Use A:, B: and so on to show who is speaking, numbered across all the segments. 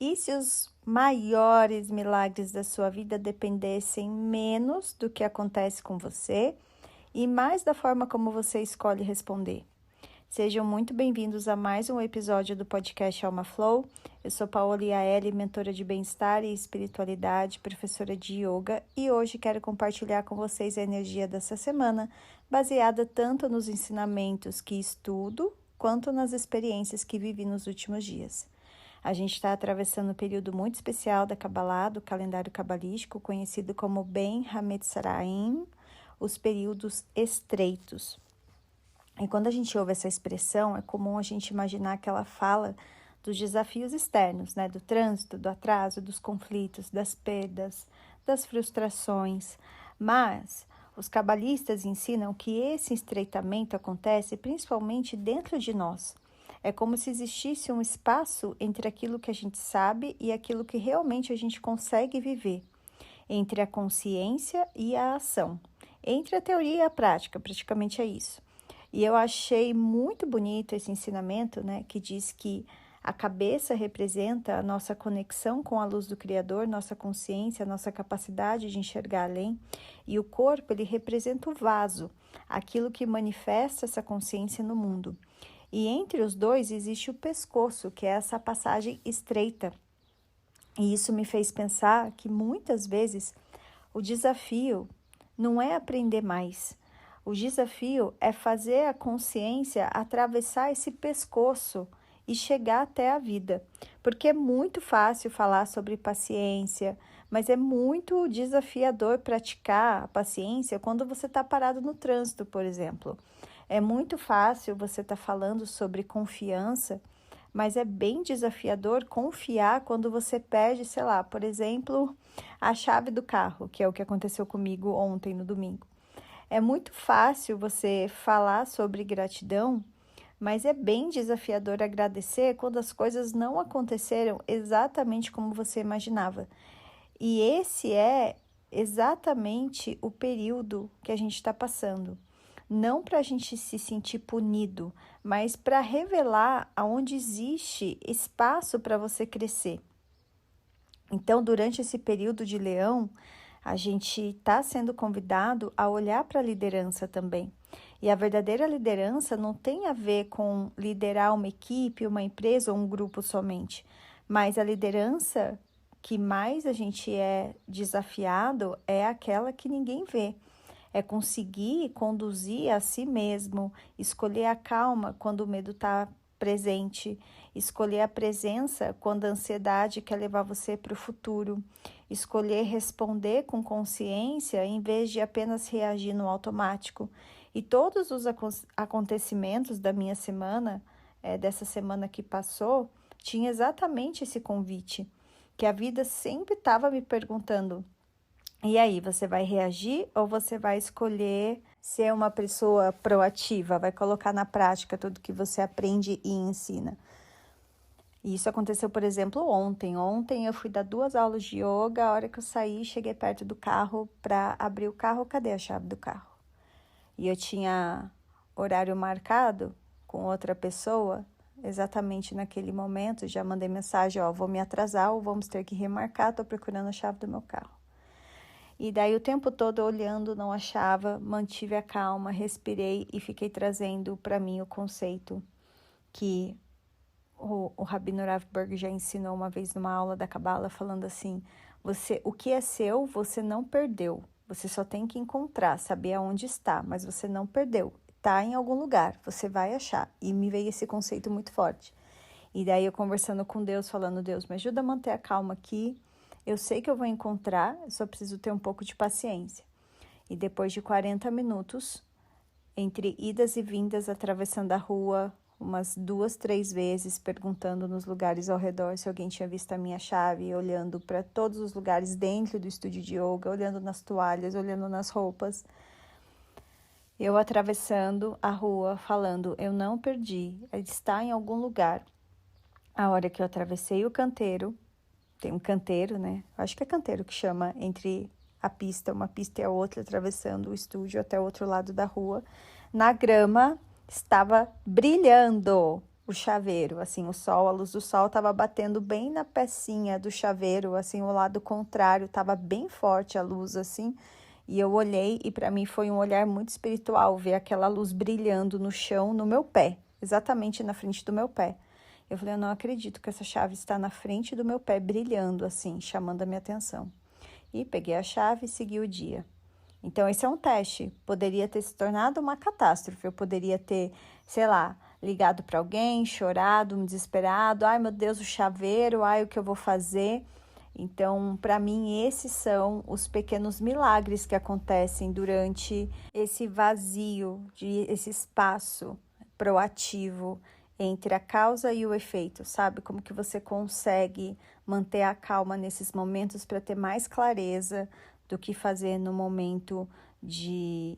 A: E se os maiores milagres da sua vida dependessem menos do que acontece com você e mais da forma como você escolhe responder? Sejam muito bem-vindos a mais um episódio do podcast Alma Flow. Eu sou Paola Iaeli, mentora de bem-estar e espiritualidade, professora de yoga, e hoje quero compartilhar com vocês a energia dessa semana, baseada tanto nos ensinamentos que estudo, quanto nas experiências que vivi nos últimos dias. A gente está atravessando um período muito especial da Kabbalah, do calendário cabalístico, conhecido como Ben Hametzraim, os períodos estreitos. E quando a gente ouve essa expressão, é comum a gente imaginar que ela fala dos desafios externos, né? Do trânsito, do atraso, dos conflitos, das perdas, das frustrações. Mas os cabalistas ensinam que esse estreitamento acontece principalmente dentro de nós. É como se existisse um espaço entre aquilo que a gente sabe e aquilo que realmente a gente consegue viver, entre a consciência e a ação, entre a teoria e a prática, praticamente é isso. E eu achei muito bonito esse ensinamento, né, que diz que a cabeça representa a nossa conexão com a luz do Criador, nossa consciência, nossa capacidade de enxergar além, e o corpo, ele representa o vaso, aquilo que manifesta essa consciência no mundo. E entre os dois existe o pescoço, que é essa passagem estreita. E isso me fez pensar que muitas vezes o desafio não é aprender mais. O desafio é fazer a consciência atravessar esse pescoço e chegar até a vida. Porque é muito fácil falar sobre paciência, mas é muito desafiador praticar a paciência quando você está parado no trânsito, por exemplo. É muito fácil você estar falando sobre confiança, mas é bem desafiador confiar quando você perde, sei lá, por exemplo, a chave do carro, que é o que aconteceu comigo ontem, no domingo. É muito fácil você falar sobre gratidão, mas é bem desafiador agradecer quando as coisas não aconteceram exatamente como você imaginava. E esse é exatamente o período que a gente está passando. Não para a gente se sentir punido, mas para revelar aonde existe espaço para você crescer. Então, durante esse período de leão, a gente está sendo convidado a olhar para a liderança também. E a verdadeira liderança não tem a ver com liderar uma equipe, uma empresa ou um grupo somente. Mas a liderança que mais a gente é desafiado é aquela que ninguém vê. É conseguir conduzir a si mesmo, escolher a calma quando o medo está presente, escolher a presença quando a ansiedade quer levar você para o futuro, escolher responder com consciência em vez de apenas reagir no automático. E todos os acontecimentos da minha semana, dessa semana que passou, tinha exatamente esse convite, que a vida sempre estava me perguntando: e aí, você vai reagir ou você vai escolher ser uma pessoa proativa, vai colocar na prática tudo que você aprende e ensina? E isso aconteceu, por exemplo, ontem. Ontem eu fui dar 2 aulas de yoga, a hora que eu saí, cheguei perto do carro para abrir o carro, cadê a chave do carro? E eu tinha horário marcado com outra pessoa, exatamente naquele momento, já mandei mensagem, vou me atrasar ou vamos ter que remarcar, tô procurando a chave do meu carro. E daí o tempo todo olhando, não achava, mantive a calma, respirei e fiquei trazendo para mim o conceito que o Rabino Rav Berg já ensinou uma vez numa aula da Kabbalah, falando assim: o que é seu, você não perdeu. Você só tem que encontrar, saber aonde está, mas você não perdeu. Está em algum lugar, você vai achar. E me veio esse conceito muito forte. E daí eu conversando com Deus, falando: Deus, me ajuda a manter a calma aqui. Eu sei que eu vou encontrar, eu só preciso ter um pouco de paciência. E depois de 40 minutos, entre idas e vindas, atravessando a rua, umas 2, 3 vezes, perguntando nos lugares ao redor se alguém tinha visto a minha chave, olhando para todos os lugares dentro do estúdio de yoga, olhando nas toalhas, olhando nas roupas. Eu atravessando a rua, falando: eu não perdi, ele está em algum lugar. A hora que eu atravessei o canteiro, tem um canteiro, né? Acho que é canteiro que chama entre a pista, uma pista e a outra, atravessando o estúdio até o outro lado da rua. Na grama estava brilhando. o chaveiro, assim, o sol, a luz do sol estava batendo bem na pecinha do chaveiro, assim, o lado contrário, estava bem forte a luz, assim, e eu olhei e para mim foi um olhar muito espiritual, ver aquela luz brilhando no chão, no meu pé, exatamente na frente do meu pé. Eu falei, eu não acredito que essa chave está na frente do meu pé, brilhando, assim, chamando a minha atenção. E peguei a chave e segui o dia. Então, esse é um teste. Poderia ter se tornado uma catástrofe. Eu poderia ter, sei lá, ligado para alguém, chorado, me desesperado. Ai, meu Deus, o chaveiro, ai, o que eu vou fazer? Então, para mim, esses são os pequenos milagres que acontecem durante esse vazio, esse espaço proativo entre a causa e o efeito, sabe? Como que você consegue manter a calma nesses momentos para ter mais clareza do que fazer no momento de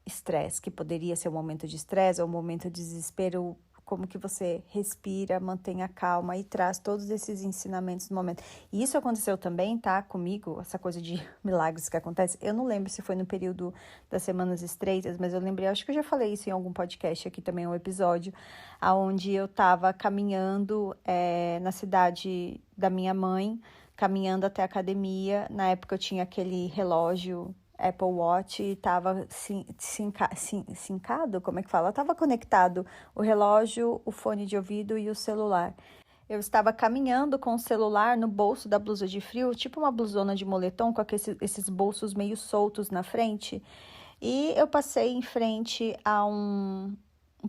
A: estresse, que poderia ser um momento de estresse ou um momento de desespero, como que você respira, mantém a calma e traz todos esses ensinamentos no momento. E isso aconteceu também, tá, comigo, essa coisa de milagres que acontece. Eu não lembro se foi no período das semanas estreitas, mas eu lembrei, acho que eu já falei isso em algum podcast aqui também, um episódio, onde eu tava caminhando na cidade da minha mãe, caminhando até a academia. Na época eu tinha aquele relógio Apple Watch e estava sincado, como é que fala? Estava conectado o relógio, o fone de ouvido e o celular. Eu estava caminhando com o celular no bolso da blusa de frio, tipo uma blusona de moletom com esses bolsos meio soltos na frente. E eu passei em frente a um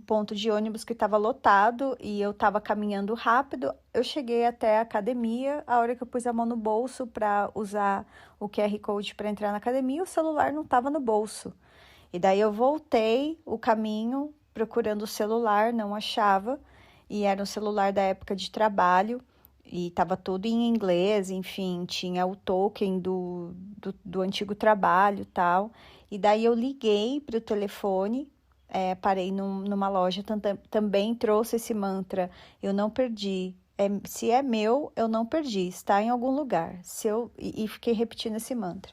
A: ponto de ônibus que estava lotado e eu estava caminhando rápido. Eu cheguei até a academia, a hora que eu pus a mão no bolso para usar o QR Code para entrar na academia, o celular não estava no bolso. E daí eu voltei o caminho procurando o celular, não achava, e era um celular da época de trabalho, e estava tudo em inglês, enfim, tinha o token do antigo trabalho e tal. E daí eu liguei para o telefone, parei numa loja, também trouxe esse mantra, eu não perdi. Se é meu, eu não perdi, está em algum lugar. E fiquei repetindo esse mantra,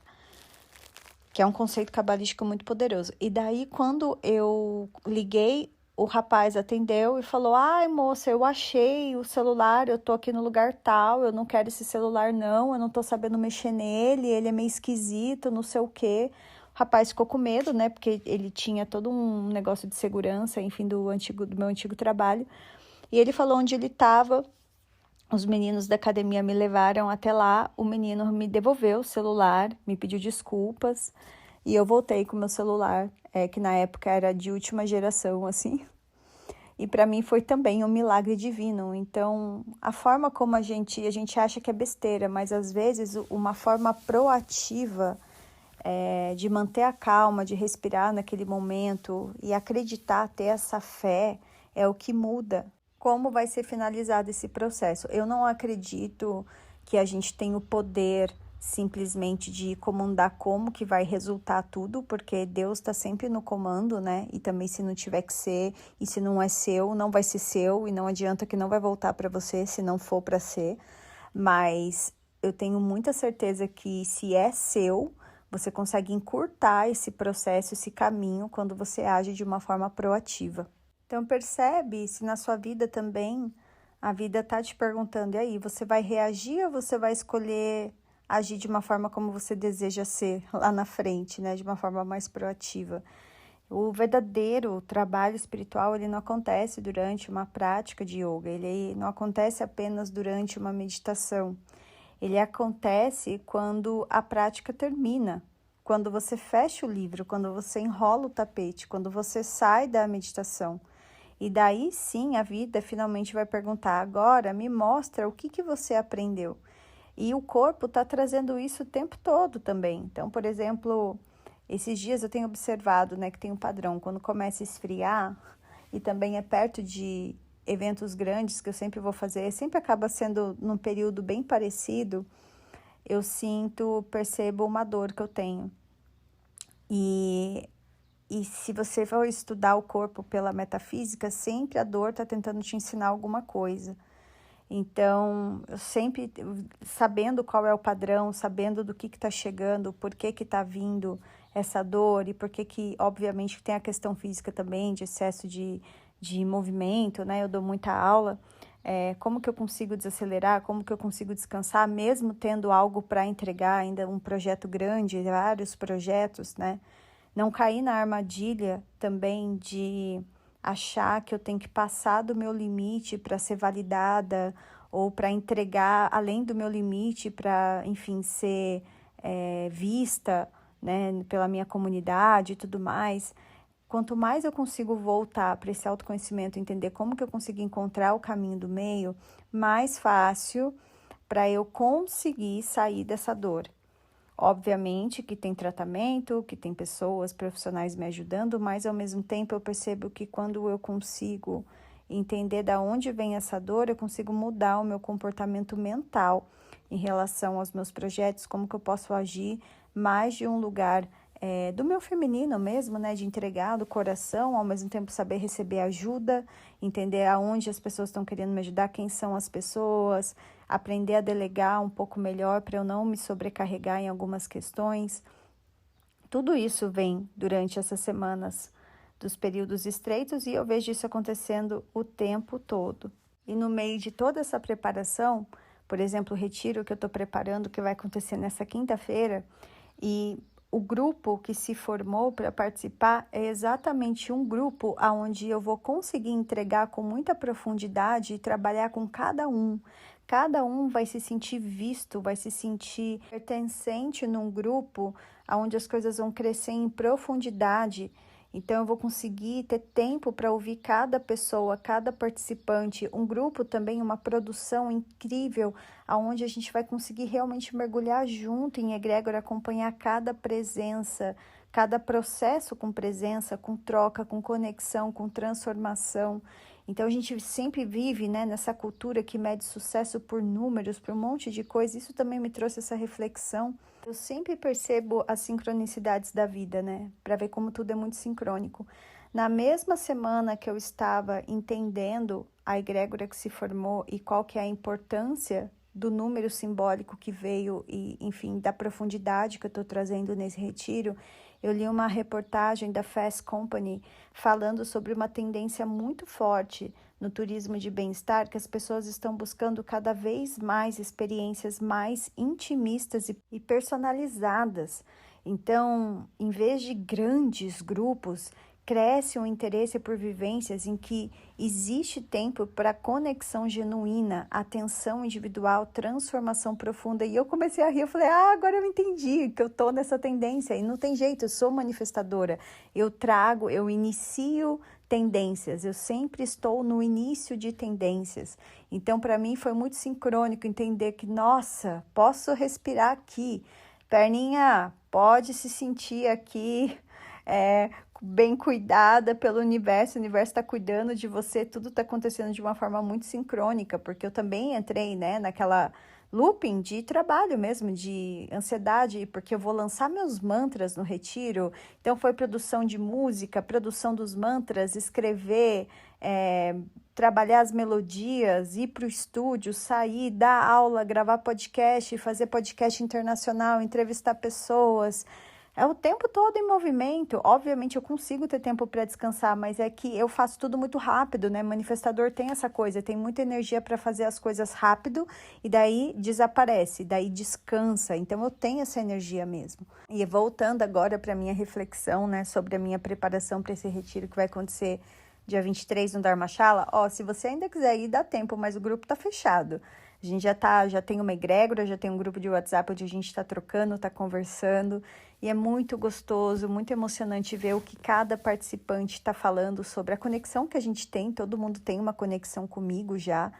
A: que é um conceito cabalístico muito poderoso. E daí, quando eu liguei, o rapaz atendeu e falou, ai, moça, eu achei o celular, eu tô aqui no lugar tal, eu não quero esse celular não, eu não tô sabendo mexer nele, ele é meio esquisito, não sei o quê. O rapaz ficou com medo, né, porque ele tinha todo um negócio de segurança, enfim, do meu antigo trabalho. E ele falou onde ele estava. Os meninos da academia me levaram até lá, o menino me devolveu o celular, me pediu desculpas e eu voltei com o meu celular, que na época era de última geração, assim. E para mim foi também um milagre divino. Então, a forma como a gente acha que é besteira, mas às vezes uma forma proativa de manter a calma, de respirar naquele momento e acreditar, ter essa fé, é o que muda como vai ser finalizado esse processo. Eu não acredito que a gente tem o poder simplesmente de comandar como que vai resultar tudo, porque Deus está sempre no comando, né? E também se não tiver que ser, e se não é seu, não vai ser seu, e não adianta que não vai voltar para você se não for para ser. Mas eu tenho muita certeza que se é seu, você consegue encurtar esse processo, esse caminho, quando você age de uma forma proativa. Então, percebe se na sua vida também a vida está te perguntando, e aí, você vai reagir ou você vai escolher agir de uma forma como você deseja ser lá na frente, né? De uma forma mais proativa. O verdadeiro trabalho espiritual, ele não acontece durante uma prática de yoga, ele não acontece apenas durante uma meditação. Ele acontece quando a prática termina, quando você fecha o livro, quando você enrola o tapete, quando você sai da meditação. E daí sim a vida finalmente vai perguntar, agora me mostra o que você aprendeu. E o corpo está trazendo isso o tempo todo também. Então, por exemplo, esses dias eu tenho observado, né, que tem um padrão, quando começa a esfriar, e também é perto de eventos grandes que eu sempre vou fazer, sempre acaba sendo num período bem parecido, eu percebo uma dor que eu tenho. E se você for estudar o corpo pela metafísica, sempre a dor está tentando te ensinar alguma coisa. Então, eu sempre, sabendo qual é o padrão, sabendo do que está chegando, por que está vindo essa dor e por que, obviamente, tem a questão física também, de excesso de de movimento, né? Eu dou muita aula. Como que eu consigo desacelerar, como que eu consigo descansar, mesmo tendo algo para entregar, ainda um projeto grande, vários projetos, né? Não cair na armadilha também de achar que eu tenho que passar do meu limite para ser validada ou para entregar além do meu limite para, enfim, ser vista, né, pela minha comunidade e tudo mais. Quanto mais eu consigo voltar para esse autoconhecimento, entender como que eu consigo encontrar o caminho do meio, mais fácil para eu conseguir sair dessa dor. Obviamente que tem tratamento, que tem pessoas profissionais me ajudando, mas ao mesmo tempo eu percebo que quando eu consigo entender da onde vem essa dor, eu consigo mudar o meu comportamento mental em relação aos meus projetos, como que eu posso agir mais de um lugar do meu feminino mesmo, né, de entregar do coração, ao mesmo tempo saber receber ajuda, entender aonde as pessoas estão querendo me ajudar, quem são as pessoas, aprender a delegar um pouco melhor para eu não me sobrecarregar em algumas questões. Tudo isso vem durante essas semanas dos períodos estreitos e eu vejo isso acontecendo o tempo todo. E no meio de toda essa preparação, por exemplo, o retiro que eu estou preparando, que vai acontecer nessa quinta-feira, e o grupo que se formou para participar é exatamente um grupo onde eu vou conseguir entregar com muita profundidade e trabalhar com cada um. Cada um vai se sentir visto, vai se sentir pertencente num grupo onde as coisas vão crescer em profundidade. Então, eu vou conseguir ter tempo para ouvir cada pessoa, cada participante, um grupo também, uma produção incrível, onde a gente vai conseguir realmente mergulhar junto em egrégora, acompanhar cada presença, cada processo com presença, com troca, com conexão, com transformação. Então, a gente sempre vive, né, nessa cultura que mede sucesso por números, por um monte de coisa. Isso também me trouxe essa reflexão. Eu sempre percebo as sincronicidades da vida, né? Para ver como tudo é muito sincrônico. Na mesma semana que eu estava entendendo a egrégora que se formou e qual que é a importância do número simbólico que veio e, enfim, da profundidade que eu estou trazendo nesse retiro, eu li uma reportagem da Fast Company falando sobre uma tendência muito forte no turismo de bem-estar, que as pessoas estão buscando cada vez mais experiências mais intimistas e personalizadas. Então, em vez de grandes grupos, cresce um interesse por vivências em que existe tempo para conexão genuína, atenção individual, transformação profunda. E eu comecei a rir, eu falei, agora eu entendi que eu estou nessa tendência. E não tem jeito, eu sou manifestadora. Eu inicio tendências, eu sempre estou no início de tendências. Então, para mim, foi muito sincrônico entender que, nossa, posso respirar aqui. Perninha, pode se sentir aqui, bem cuidada pelo universo, o universo está cuidando de você, tudo está acontecendo de uma forma muito sincrônica, porque eu também entrei, né, naquela looping de trabalho mesmo, de ansiedade, porque eu vou lançar meus mantras no retiro, então foi produção de música, produção dos mantras, escrever, trabalhar as melodias, ir para o estúdio, sair, dar aula, gravar podcast, fazer podcast internacional, entrevistar pessoas. É o tempo todo em movimento. Obviamente eu consigo ter tempo para descansar, mas é que eu faço tudo muito rápido, né? Manifestador tem essa coisa, tem muita energia para fazer as coisas rápido e daí desaparece, daí descansa. Então eu tenho essa energia mesmo. E voltando agora para minha reflexão, né, sobre a minha preparação para esse retiro que vai acontecer dia 23 no Dharmashala, se você ainda quiser ir, dá tempo, mas o grupo tá fechado. A gente já tem uma egrégora, já tem um grupo de WhatsApp onde a gente está trocando, está conversando. E é muito gostoso, muito emocionante ver o que cada participante está falando sobre a conexão que a gente tem. Todo mundo tem uma conexão comigo já.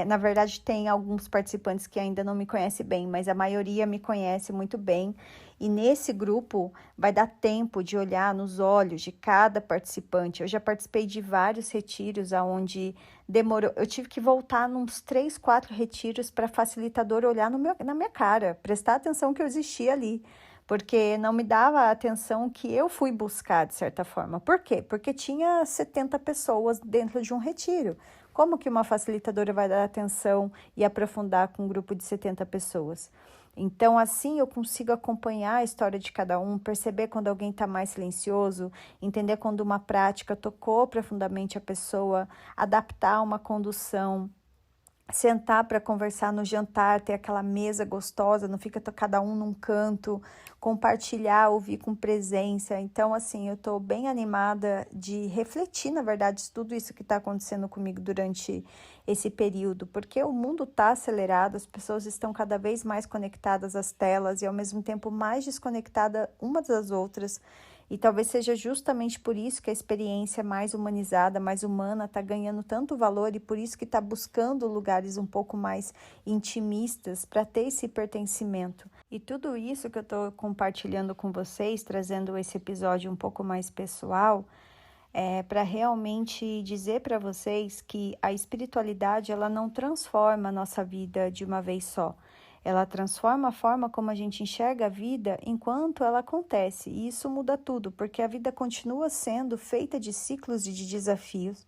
A: Na verdade, tem alguns participantes que ainda não me conhecem bem, mas a maioria me conhece muito bem. E nesse grupo vai dar tempo de olhar nos olhos de cada participante. Eu já participei de vários retiros onde demorou. Eu tive que voltar uns 3, 4 retiros para facilitador olhar na minha cara, prestar atenção que eu existia ali. Porque não me dava a atenção que eu fui buscar, de certa forma. Por quê? Porque tinha 70 pessoas dentro de um retiro. Como que uma facilitadora vai dar atenção e aprofundar com um grupo de 70 pessoas? Então, assim eu consigo acompanhar a história de cada um, perceber quando alguém está mais silencioso, entender quando uma prática tocou profundamente a pessoa, adaptar uma condução, sentar para conversar no jantar, ter aquela mesa gostosa, não fica cada um num canto, compartilhar, ouvir com presença. Então, assim, eu estou bem animada de refletir, na verdade, tudo isso que está acontecendo comigo durante esse período, porque o mundo está acelerado, as pessoas estão cada vez mais conectadas às telas e, ao mesmo tempo, mais desconectadas umas das outras. E talvez seja justamente por isso que a experiência mais humanizada, mais humana, está ganhando tanto valor e por isso que está buscando lugares um pouco mais intimistas para ter esse pertencimento. E tudo isso que eu estou compartilhando com vocês, trazendo esse episódio um pouco mais pessoal, é para realmente dizer para vocês que a espiritualidade ela não transforma a nossa vida de uma vez só. Ela transforma a forma como a gente enxerga a vida enquanto ela acontece. E isso muda tudo, porque a vida continua sendo feita de ciclos e de desafios.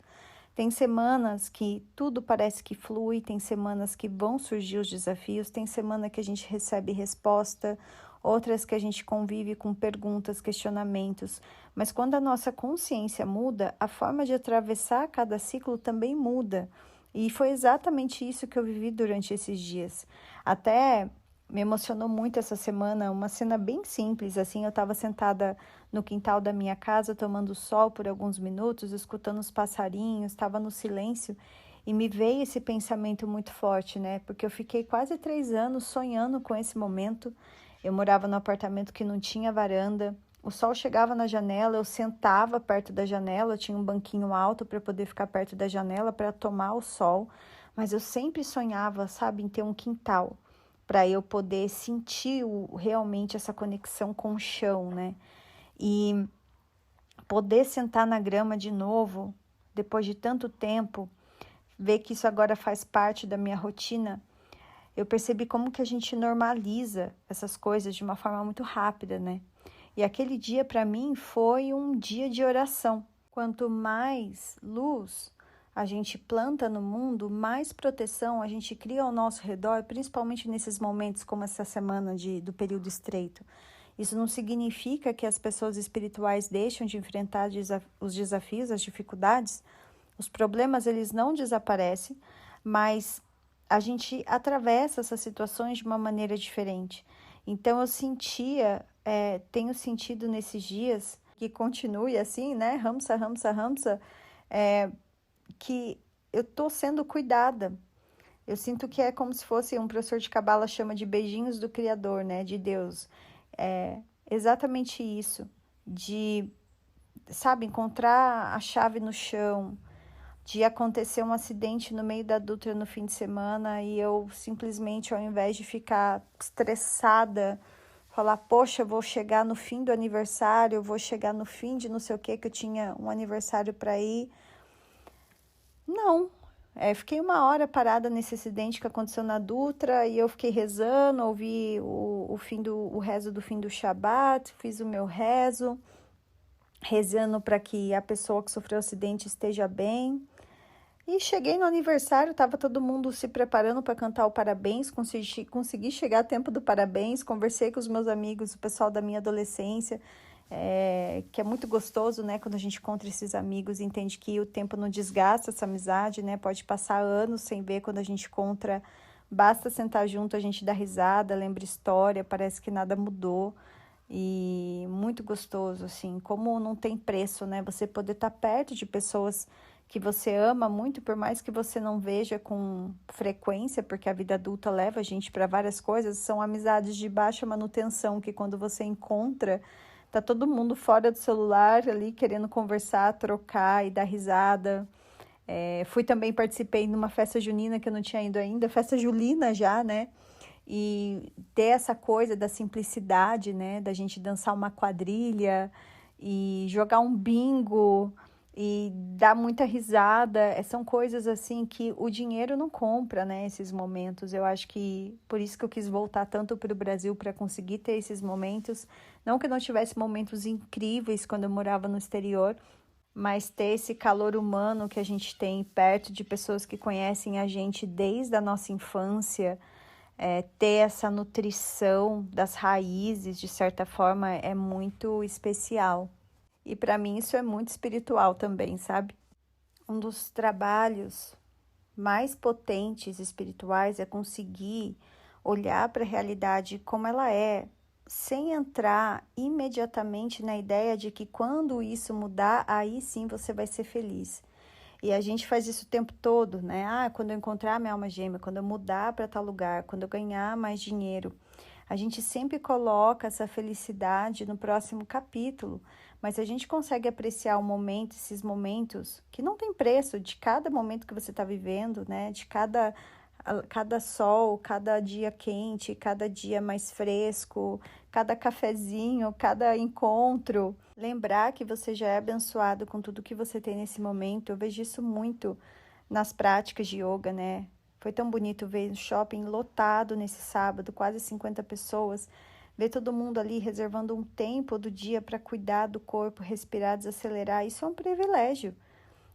A: Tem semanas que tudo parece que flui, tem semanas que vão surgir os desafios, tem semana que a gente recebe resposta, outras que a gente convive com perguntas, questionamentos. Mas quando a nossa consciência muda, a forma de atravessar cada ciclo também muda. E foi exatamente isso que eu vivi durante esses dias. Até me emocionou muito essa semana, uma cena bem simples, assim, eu estava sentada no quintal da minha casa, tomando sol por alguns minutos, escutando os passarinhos, estava no silêncio, e me veio esse pensamento muito forte, né? Porque eu fiquei quase 3 anos sonhando com esse momento. Eu morava num apartamento que não tinha varanda, o sol chegava na janela, eu sentava perto da janela, tinha um banquinho alto para poder ficar perto da janela para tomar o sol, mas eu sempre sonhava, sabe, em ter um quintal, para eu poder sentir realmente essa conexão com o chão, né? E poder sentar na grama de novo, depois de tanto tempo, ver que isso agora faz parte da minha rotina, eu percebi como que a gente normaliza essas coisas de uma forma muito rápida, né? E aquele dia para mim foi um dia de oração. Quanto mais luz a gente planta no mundo, mais proteção a gente cria ao nosso redor, principalmente nesses momentos como essa semana do período estreito. Isso não significa que as pessoas espirituais deixam de enfrentar os desafios, as dificuldades. Os problemas, eles não desaparecem, mas a gente atravessa essas situações de uma maneira diferente. Então, eu tenho sentido nesses dias, que continue assim, né? Ramsa, ramsa, ramsa, que eu tô sendo cuidada. Eu sinto que é como se fosse, um professor de cabala chama de beijinhos do Criador, né? De Deus. É exatamente isso, de, sabe, encontrar a chave no chão, de acontecer um acidente no meio da Dutra no fim de semana e eu simplesmente, ao invés de ficar estressada, falar, poxa, eu vou chegar no fim do aniversário, eu vou chegar no fim de não sei o que eu tinha um aniversário para ir. Não, fiquei 1 hora parada nesse acidente que aconteceu na Dutra e eu fiquei rezando, ouvi o rezo do fim do Shabat, fiz o meu rezo, rezando para que a pessoa que sofreu o acidente esteja bem. E cheguei no aniversário, estava todo mundo se preparando para cantar o parabéns, consegui chegar a tempo do parabéns, conversei com os meus amigos, o pessoal da minha adolescência, que é muito gostoso, né, quando a gente encontra esses amigos e entende que o tempo não desgasta essa amizade, né, pode passar anos sem ver, quando a gente encontra, basta sentar junto, a gente dá risada, lembra história, parece que nada mudou. E muito gostoso, assim, como não tem preço, né, você poder estar perto de pessoas que você ama muito, por mais que você não veja com frequência, porque a vida adulta leva a gente para várias coisas, são amizades de baixa manutenção, que quando você encontra, tá todo mundo fora do celular ali, querendo conversar, trocar e dar risada. Participei numa festa junina que eu não tinha ido ainda, festa julina já, né? E ter essa coisa da simplicidade, né? Da gente dançar uma quadrilha e jogar um bingo e dar muita risada. São coisas assim que o dinheiro não compra, né? Esses momentos. Eu acho que por isso que eu quis voltar tanto para o Brasil, para conseguir ter esses momentos. Não que eu não tivesse momentos incríveis quando eu morava no exterior, mas ter esse calor humano que a gente tem perto de pessoas que conhecem a gente desde a nossa infância. ter essa nutrição das raízes, de certa forma, é muito especial. E para mim isso é muito espiritual também, sabe? Um dos trabalhos mais potentes espirituais é conseguir olhar para a realidade como ela é, sem entrar imediatamente na ideia de que quando isso mudar, aí sim você vai ser feliz. E a gente faz isso o tempo todo, né? Ah, quando eu encontrar minha alma gêmea, quando eu mudar para tal lugar, quando eu ganhar mais dinheiro. A gente sempre coloca essa felicidade no próximo capítulo, mas a gente consegue apreciar o momento, esses momentos que não tem preço, de cada momento que você está vivendo, né? De cada sol, cada dia quente, cada dia mais fresco, cada cafezinho, cada encontro. Lembrar que você já é abençoado com tudo que você tem nesse momento. Eu vejo isso muito nas práticas de yoga, né? Foi tão bonito ver o shopping lotado nesse sábado, quase 50 pessoas. Ver todo mundo ali reservando um tempo do dia para cuidar do corpo, respirar, desacelerar. Isso é um privilégio.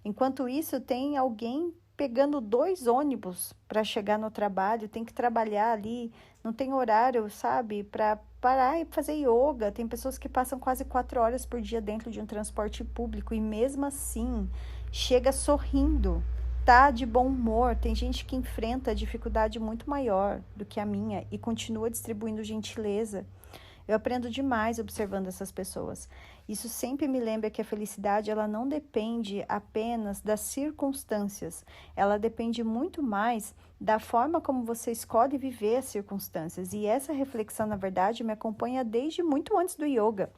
A: Enquanto isso, tem alguém pegando 2 ônibus para chegar no trabalho, tem que trabalhar ali, não tem horário, sabe, para parar e fazer yoga. Tem pessoas que passam quase 4 horas por dia dentro de um transporte público e mesmo assim chega sorrindo, tá de bom humor. Tem gente que enfrenta dificuldade muito maior do que a minha e continua distribuindo gentileza. Eu aprendo demais observando essas pessoas. Isso sempre me lembra que a felicidade ela não depende apenas das circunstâncias. Ela depende muito mais da forma como você escolhe viver as circunstâncias. E essa reflexão, na verdade, me acompanha desde muito antes do yoga.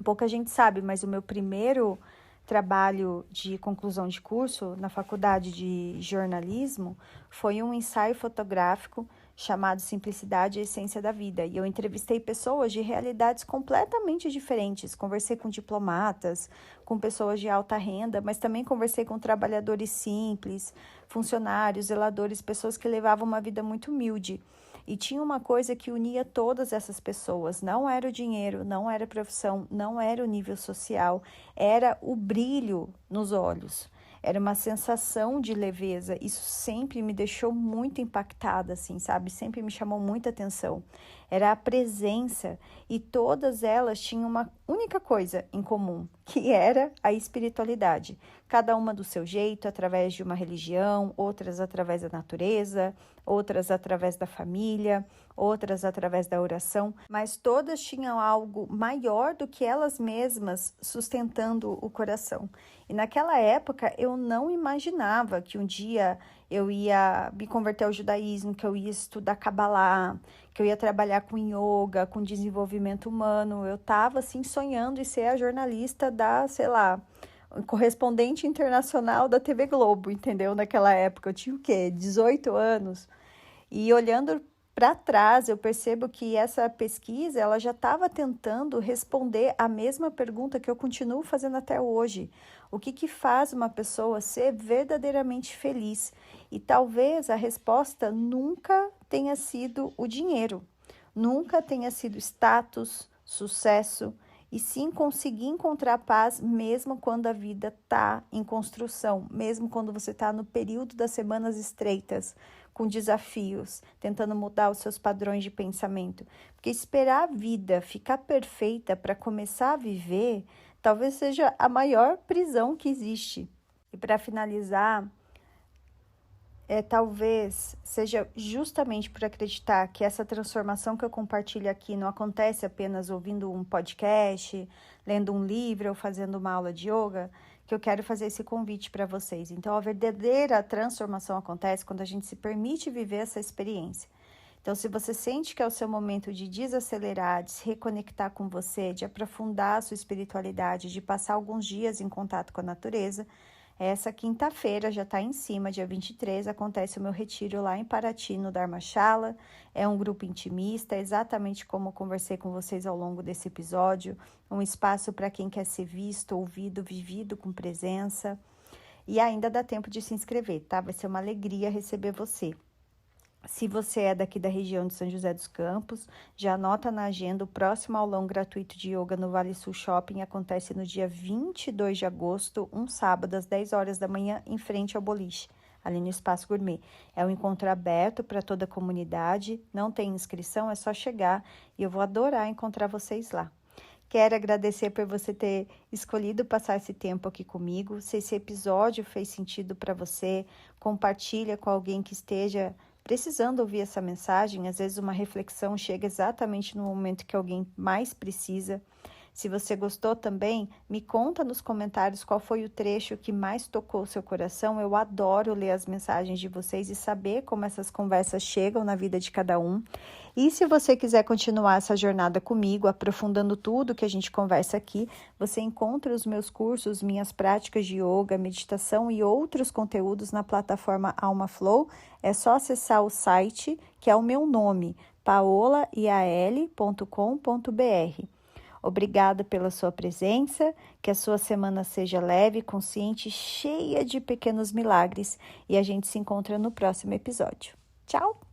A: Pouca gente sabe, mas o meu primeiro trabalho de conclusão de curso na faculdade de jornalismo foi um ensaio fotográfico chamado Simplicidade e Essência da Vida. E eu entrevistei pessoas de realidades completamente diferentes. Conversei com diplomatas, com pessoas de alta renda, mas também conversei com trabalhadores simples, funcionários, zeladores, pessoas que levavam uma vida muito humilde. E tinha uma coisa que unia todas essas pessoas, não era o dinheiro, não era a profissão, não era o nível social, era o brilho nos olhos. Era uma sensação de leveza, isso sempre me deixou muito impactada, assim, sabe? Sempre me chamou muita atenção. Era a presença e todas elas tinham uma única coisa em comum, que era a espiritualidade. Cada uma do seu jeito, através de uma religião, outras através da natureza, outras através da família, outras através da oração, mas todas tinham algo maior do que elas mesmas sustentando o coração. E naquela época eu não imaginava que um dia eu ia me converter ao judaísmo, que eu ia estudar Kabbalah, que eu ia trabalhar com yoga, com desenvolvimento humano. Eu estava assim sonhando em ser a jornalista da, sei lá, correspondente internacional da TV Globo, entendeu? Naquela época eu tinha o quê? 18 anos. E olhando para trás, eu percebo que essa pesquisa ela já estava tentando responder a mesma pergunta que eu continuo fazendo até hoje. O que faz uma pessoa ser verdadeiramente feliz? E talvez a resposta nunca tenha sido o dinheiro, nunca tenha sido status, sucesso, e sim conseguir encontrar paz mesmo quando a vida está em construção, mesmo quando você está no período das semanas estreitas, com desafios, tentando mudar os seus padrões de pensamento. Porque esperar a vida ficar perfeita para começar a viver, talvez seja a maior prisão que existe. E para finalizar, talvez seja justamente por acreditar que essa transformação que eu compartilho aqui não acontece apenas ouvindo um podcast, lendo um livro ou fazendo uma aula de yoga, que eu quero fazer esse convite para vocês. Então, a verdadeira transformação acontece quando a gente se permite viver essa experiência. Então, se você sente que é o seu momento de desacelerar, de se reconectar com você, de aprofundar a sua espiritualidade, de passar alguns dias em contato com a natureza, essa quinta-feira já está em cima, dia 23, acontece o meu retiro lá em Paraty, no Dharmashala. É um grupo intimista, exatamente como eu conversei com vocês ao longo desse episódio. Um espaço para quem quer ser visto, ouvido, vivido com presença. E ainda dá tempo de se inscrever, tá? Vai ser uma alegria receber você. Se você é daqui da região de São José dos Campos, já anota na agenda o próximo aulão gratuito de yoga no Vale Sul Shopping. Acontece no dia 22 de agosto, um sábado, às 10 horas da manhã, em frente ao boliche. ali no Espaço Gourmet. É um encontro aberto para toda a comunidade, não tem inscrição, é só chegar e eu vou adorar encontrar vocês lá. Quero agradecer por você ter escolhido passar esse tempo aqui comigo. Se esse episódio fez sentido para você, compartilha com alguém que esteja precisando ouvir essa mensagem. Às vezes uma reflexão chega exatamente no momento que alguém mais precisa. Se você gostou também, me conta nos comentários qual foi o trecho que mais tocou o seu coração. Eu adoro ler as mensagens de vocês e saber como essas conversas chegam na vida de cada um. E se você quiser continuar essa jornada comigo, aprofundando tudo que a gente conversa aqui, você encontra os meus cursos, minhas práticas de yoga, meditação e outros conteúdos na plataforma Alma Flow. É só acessar o site, que é o meu nome, paolaial.com.br. Obrigada pela sua presença, que a sua semana seja leve, consciente, cheia de pequenos milagres e a gente se encontra no próximo episódio. Tchau!